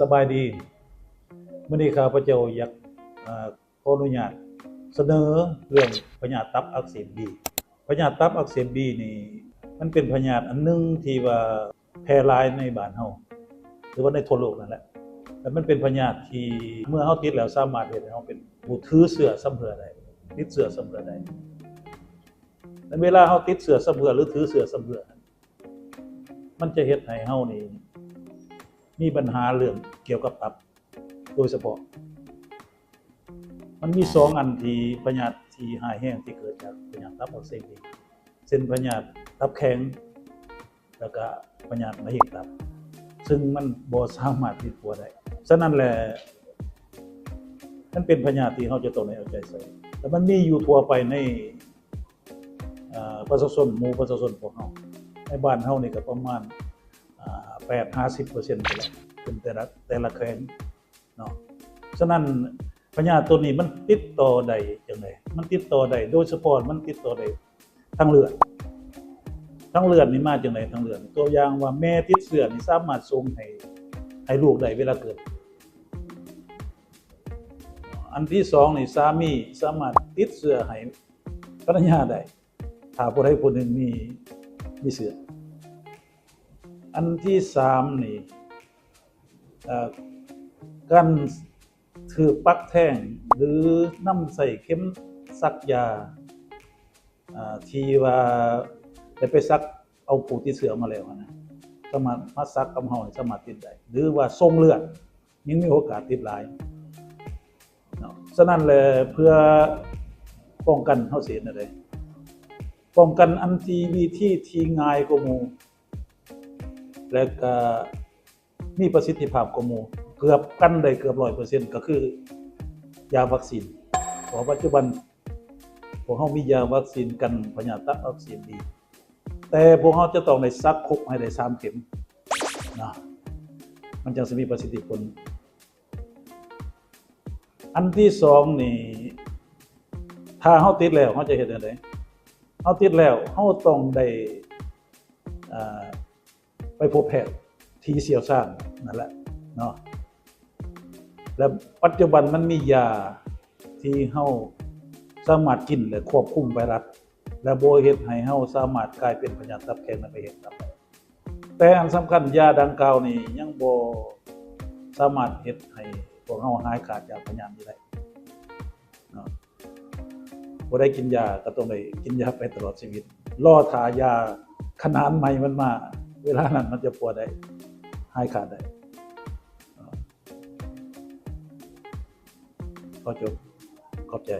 สบายดีมื้อนี้ข้าพเจ้าอยากขออนุญาตเสนอเรื่องพยาธิตับอักเสบบีพยาธิตับอักเสบบีนี่มันเป็นพยาธิอันนึงที่ว่าแพร่หลายในบ้านเฮาหรือว่าในทั่วโลกนั่นแหละแต่มันเป็นพยาธิที่เมื่อเฮาติดแล้วสามารถเฮ็ดให้เฮาเป็นผู้ถือเชื้อซ้ำเรือได้ติดเชื้อซ้ำเรือได้แต่เวลาเฮาติดเชื้อซ้ำเรือหรือถือเชื้อซ้ำเรือมันจะเฮ็ดให้เฮานี่มีปัญหาเรื่องเกี่ยวกับตับโดยเฉพาะมันมี2อันที่พยาธิที่หายแห้งที่เกิดจากพยาธิตับอักเสบบีเช่นพยาธิตับแข็งแล้วก็พยาธิมะเร็งตับซึ่งมันบ่สามารถติดตัวได้ฉะนั้นแหละมันเป็นพยาธิที่เราจะต้องเอาใจใส่แต่มันมีอยู่ทั่วไปในประชาชนหมู่ประชาชนพวกเราในบ้านเฮานี่ก็ประมาณ8-50% ไปแล้วเป็นแต่ละแขวงเนาะฉะนั้นพยาธิตัวนี้มันติดต่อได้จังได๋มันติดต่อได้โดยเฉพาะมันติดต่อได้ทางเลือดนี่มาจังได๋ทางเลือดตัวอย่างว่าแม่ติดเชื้อนี่สามารถส่งให้ลูกได้เวลาเกิดอันที่2นี่สามีสามารถติดเชื้อให้ภรรยาได้ถ้าผู้ใดผู้หนึ่งมีเชื้ออันที่3นี่การถือปักแท่งหรือนำใส่เข็มซักยาที่ว่าได้ไปซักเอาผู้ติดเชื้อมาแล้วนะสามารถมาซักกับเฮาสามารถติดได้หรือว่าส่งเลือดยังมีโอกาสติดหลายเนาะฉะนั้นแหละเพื่อป้องกันเฮาสิเฮ็ดจั่งใดป้องกันอันที่วิธีที่ง่ายกว่าหมู่และก็มีประสิทธิภาพกว่าหมู่เกือบกันได้เกือบ 100% ก็คือยาวัคซีนเพราะปัจจุบันพวกเฮามียาวัคซีนกันพยาธิตับอักเสบบีแต่พวกเฮาจะต้องได้ซักคุกให้ได้3เข็มนะมันจังสิมีประสิทธิผลอันที่2นี่ถ้าเฮาติดแล้วเฮาจะเฮ็ดจังได๋เฮาติดแล้วเฮาต้องได้ไปพบแพทย์ที่เชี่ยวชาญนั่นแหละเนาะและปัจจุบันมันมียาที่เฮาสามารถกินและควบคุมไวรัสและบ่เฮ็ดให้เฮาสามารถกลายเป็นพยาธิตับแข็งและมะเร็งตับได้แต่อันสำคัญยาดังกล่าวนี้ยังบ่สามารถเฮ็ดให้พวกเฮาหายขาดจากพยาธินี้ได้เนาะบ่ได้กินยาก็ต้องได้กินยาไปตลอดชีวิตรอท่ายาขนาดใหม่มันมาเวลานั้นมันจะปวดได้หายขาดได้ก็จบขอบใจ